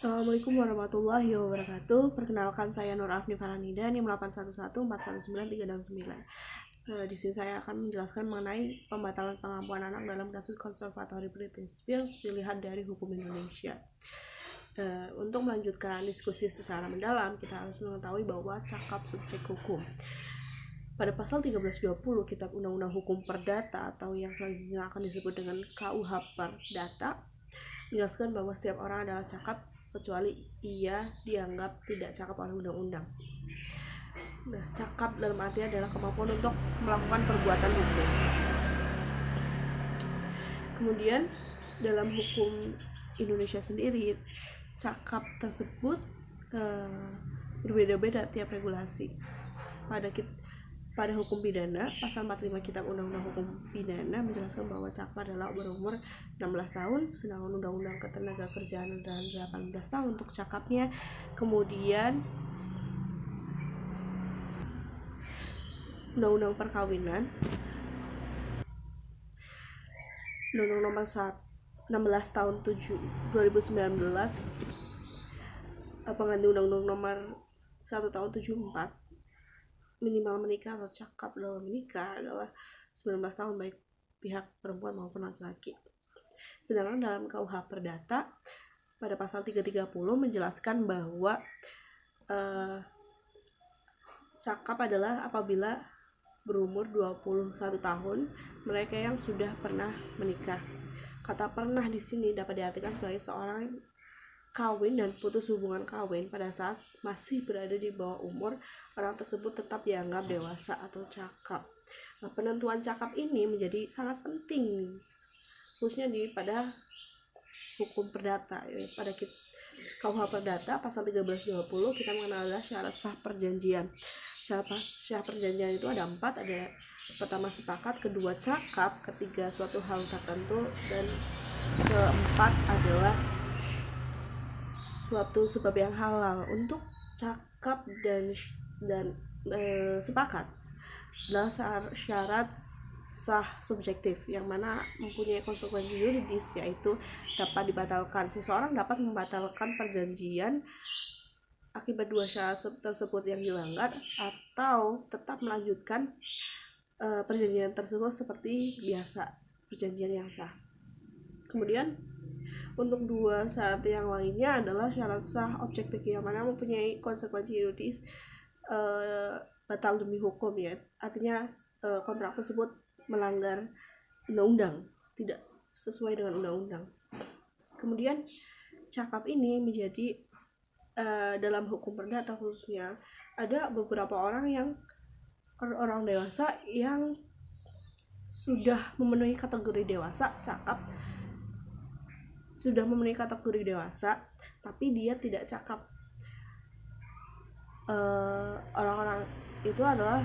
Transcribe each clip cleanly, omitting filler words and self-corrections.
Assalamualaikum warahmatullahi wabarakatuh. Perkenalkan, saya Nur Afni Faranida, NIM 8114419. Di sini saya akan menjelaskan mengenai pembatalan pengampuan anak dalam kasus konservatori Britney Spears dilihat dari hukum Indonesia. Untuk melanjutkan diskusi secara mendalam, kita harus mengetahui bahwa cakap subjek hukum. Pada pasal 1320 Kitab Undang-Undang Hukum Perdata atau yang selanjutnya akan disebut dengan KUH Perdata menjelaskan bahwa setiap orang adalah cakap kecuali ia dianggap tidak cakap oleh undang-undang. Nah, cakap dalam arti adalah kemampuan untuk melakukan perbuatan hukum. Kemudian dalam hukum Indonesia sendiri, cakap tersebut berbeda-beda tiap regulasi. Pada hukum pidana, pasal 45 Kitab Undang-Undang Hukum Pidana menjelaskan bahwa cakap adalah berumur 16 tahun, sedangkan Undang-Undang Ketenagakerjaan adalah 18 tahun untuk cakapnya. Kemudian Undang-Undang Perkawinan, Undang-Undang Nomor 16 tahun 2019, pengganti Undang-Undang Nomor 1 tahun 74, minimal menikah atau cakap dalam menikah adalah 19 tahun baik pihak perempuan maupun laki-laki. Sedangkan dalam KUH Perdata pada pasal 330 menjelaskan bahwa cakap adalah apabila berumur 21 tahun mereka yang sudah pernah menikah. Kata pernah di sini dapat diartikan sebagai seorang kawin dan putus hubungan kawin pada saat masih berada di bawah umur, orang tersebut tetap dianggap dewasa atau cakap. Nah, penentuan cakap ini menjadi sangat penting khususnya pada hukum perdata. Pada KUH Perdata pasal 1320 kita mengenal syarat sah perjanjian. Syarat sah perjanjian itu ada 4, ada pertama sepakat, kedua cakap, ketiga suatu hal tertentu, dan keempat adalah suatu sebab yang halal. Untuk cakap dan sepakat adalah syarat sah subjektif yang mana mempunyai konsekuensi yuridis, yaitu dapat dibatalkan. Seseorang dapat membatalkan perjanjian akibat dua syarat tersebut yang dilanggar, atau tetap melanjutkan perjanjian tersebut seperti biasa, perjanjian yang sah. Kemudian untuk dua syarat yang lainnya adalah syarat sah objektif yang mana mempunyai konsekuensi yuridis, batal demi hukum, ya. Artinya kontrak tersebut melanggar undang-undang, tidak sesuai dengan undang-undang. Kemudian cakap ini menjadi dalam hukum perdata khususnya ada beberapa orang dewasa yang sudah memenuhi kategori dewasa, cakap sudah memenuhi kategori dewasa tapi dia tidak cakap. Orang-orang itu adalah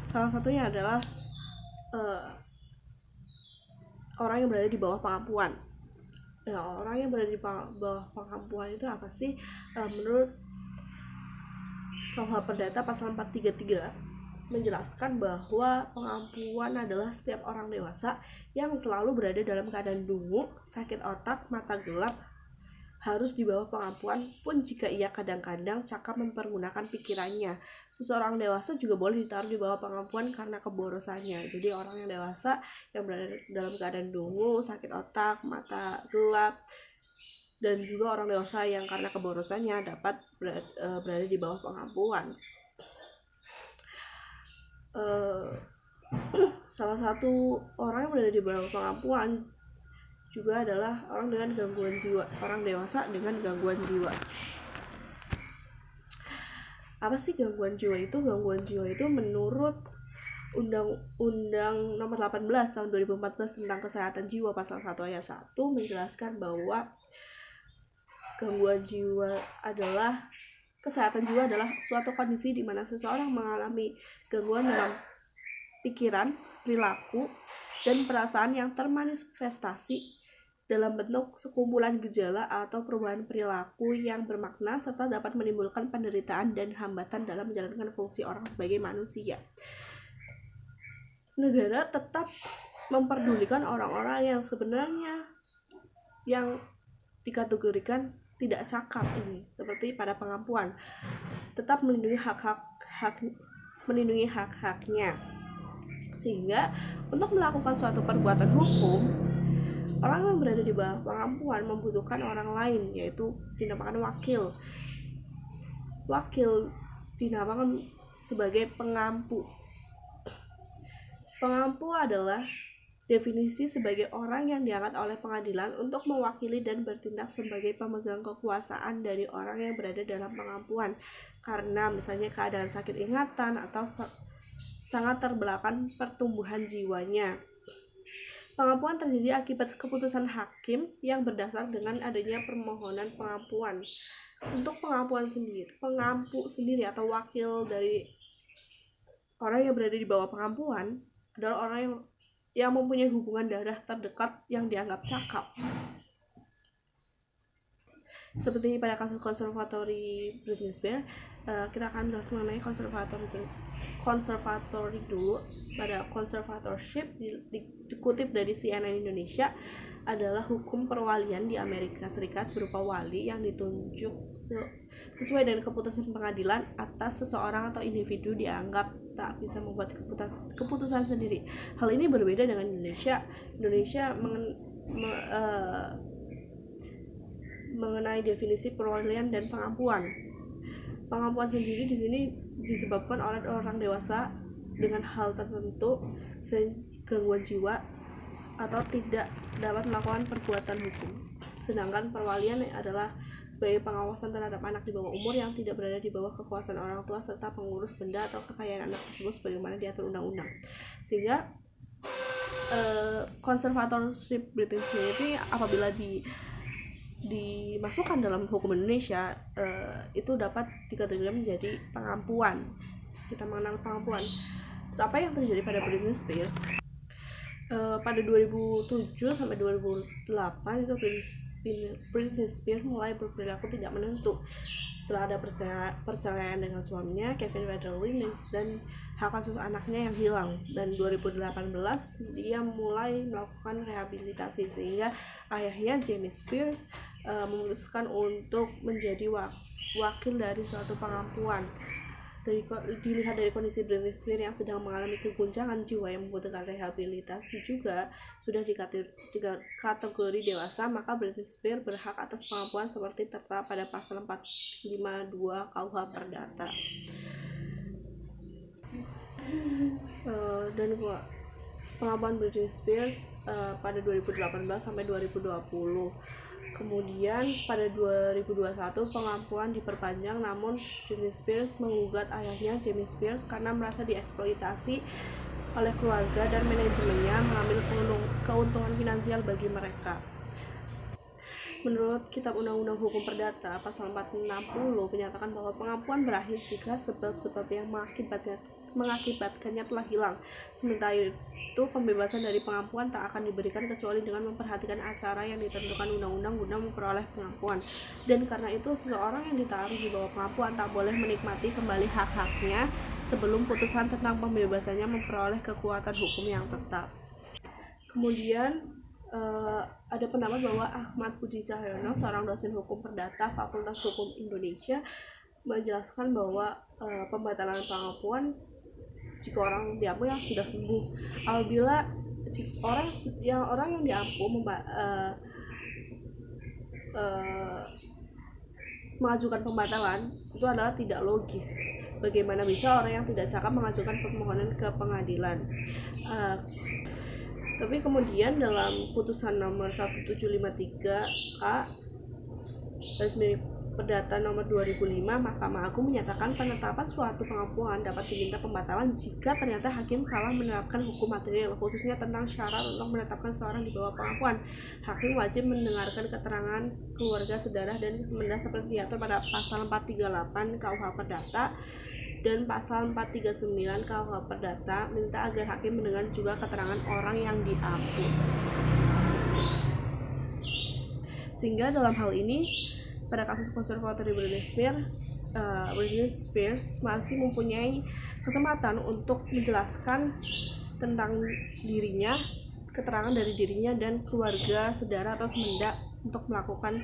salah satunya adalah orang yang berada di bawah pengampuan. Nah, orang yang berada di bawah pengampuan itu apa sih? Menurut KUH Perdata pasal 433 menjelaskan bahwa pengampuan adalah setiap orang dewasa yang selalu berada dalam keadaan dungu, sakit otak, mata gelap, harus di bawah pengampuan pun jika ia kadang-kadang cakap mempergunakan pikirannya. Seseorang dewasa juga boleh ditaruh di bawah pengampuan karena keborosannya. Jadi orang yang dewasa yang berada dalam keadaan dungu, sakit otak, mata gelap, dan juga orang dewasa yang karena keborosannya dapat berada di bawah pengampuan. Salah satu orang yang berada di bawah pengampuan juga adalah orang dengan gangguan jiwa, orang dewasa dengan gangguan jiwa. Apa sih gangguan jiwa itu? Gangguan jiwa itu menurut Undang-Undang Nomor 18 tahun 2014 tentang kesehatan jiwa pasal 1 ayat 1 menjelaskan bahwa gangguan jiwa adalah kesehatan jiwa adalah suatu kondisi di mana seseorang mengalami gangguan dalam pikiran, perilaku, dan perasaan yang termanifestasi dalam bentuk sekumpulan gejala atau perubahan perilaku yang bermakna serta dapat menimbulkan penderitaan dan hambatan dalam menjalankan fungsi orang sebagai manusia. Negara tetap memperdulikan orang-orang yang sebenarnya yang dikategorikan tidak cakap ini, seperti pada pengampuan, tetap melindungi hak-haknya. Sehingga untuk melakukan suatu perbuatan hukum, orang yang berada di bawah pengampuan membutuhkan orang lain, yaitu dinamakan wakil. Wakil dinamakan sebagai pengampu. Pengampu adalah definisi sebagai orang yang diangkat oleh pengadilan untuk mewakili dan bertindak sebagai pemegang kekuasaan dari orang yang berada dalam pengampuan karena misalnya keadaan sakit ingatan atau sangat terbelakang pertumbuhan jiwanya. Pengampuan terjadi akibat keputusan hakim yang berdasar dengan adanya permohonan pengampuan. Untuk pengampu sendiri atau wakil dari orang yang berada di bawah pengampuan adalah orang yang mempunyai hubungan darah terdekat yang dianggap cakap. Seperti pada kasus konservatori Britney Spears, kita akan bahas mengenai konservatori dulu. Pada conservatorship dikutip dari CNN Indonesia adalah hukum perwalian di Amerika Serikat berupa wali yang ditunjuk sesuai dengan keputusan pengadilan atas seseorang atau individu dianggap tak bisa membuat keputusan sendiri. Hal ini berbeda dengan Indonesia. Mengenai definisi perwalian dan pengampuan. Pengampuan sendiri di sini disebabkan oleh orang dewasa dengan hal tertentu, misalnya gangguan jiwa atau tidak dapat melakukan perbuatan hukum. Sedangkan perwalian adalah sebagai pengawasan terhadap anak di bawah umur yang tidak berada di bawah kekuasaan orang tua serta pengurus benda atau kekayaan anak tersebut sebagaimana diatur undang-undang. Sehingga conservatorship British ini apabila dimasukkan dalam hukum Indonesia, itu dapat dikategorikan menjadi pengampuan. Kita mengenal pengampuan. So, apa yang terjadi pada Britney Spears? Pada 2007 sampai 2008 itu Britney Spears mulai berperilaku tidak menentu setelah ada perceraian dengan suaminya Kevin Federline dan hak asuh anaknya yang hilang. Dan 2018 dia mulai melakukan rehabilitasi sehingga ayahnya Jamie Spears memutuskan untuk menjadi wakil dari suatu pengampuan. Dilihat dari kondisi Britney Spears yang sedang mengalami keguncangan jiwa yang membutuhkan rehabilitasi juga sudah di kategori dewasa, maka Britney Spears berhak atas pengampuan seperti tertera pada pasal 452 KUH Perdata. Dan pengampuan Britney Spears pada 2018 sampai 2020. Kemudian pada 2021 pengampuan diperpanjang, namun Britney Spears menggugat ayahnya Jamie Spears karena merasa dieksploitasi oleh keluarga dan manajemennya mengambil keuntungan finansial bagi mereka. Menurut Kitab Undang-Undang Hukum Perdata pasal 460 menyatakan bahwa pengampuan berakhir jika sebab-sebab yang mengakibatkannya telah hilang. Sementara itu, pembebasan dari pengampuan tak akan diberikan kecuali dengan memperhatikan acara yang ditentukan undang-undang guna memperoleh pengampuan. Dan karena itu, seseorang yang ditaruh di bawah pengampuan tak boleh menikmati kembali hak-haknya sebelum putusan tentang pembebasannya memperoleh kekuatan hukum yang tetap. Kemudian ada pendapat bahwa Ahmad Budi Cahyono, seorang dosen hukum perdata Fakultas Hukum Indonesia, menjelaskan bahwa pembatalan pengampuan jika orang diampu yang sudah sembuh. Apabila orang yang diampu mengajukan pembatalan, itu adalah tidak logis. Bagaimana bisa orang yang tidak cakap mengajukan permohonan ke pengadilan? Tapi kemudian dalam putusan nomor 1753 Perdata nomor 2005, Mahkamah Agung menyatakan penetapan suatu pengampuan dapat diminta pembatalan jika ternyata hakim salah menerapkan hukum material, khususnya tentang syarat untuk menetapkan seorang di bawah pengampuan. Hakim wajib mendengarkan keterangan keluarga, saudara, dan kesemenda seperti diatur pada pasal 438 KUH Perdata dan pasal 439 KUH Perdata, minta agar hakim mendengar juga keterangan orang yang diampu. Sehingga dalam hal ini, pada kasus konservatori Britney Spears masih mempunyai kesempatan untuk menjelaskan tentang dirinya, keterangan dari dirinya dan keluarga, saudara atau semenda untuk melakukan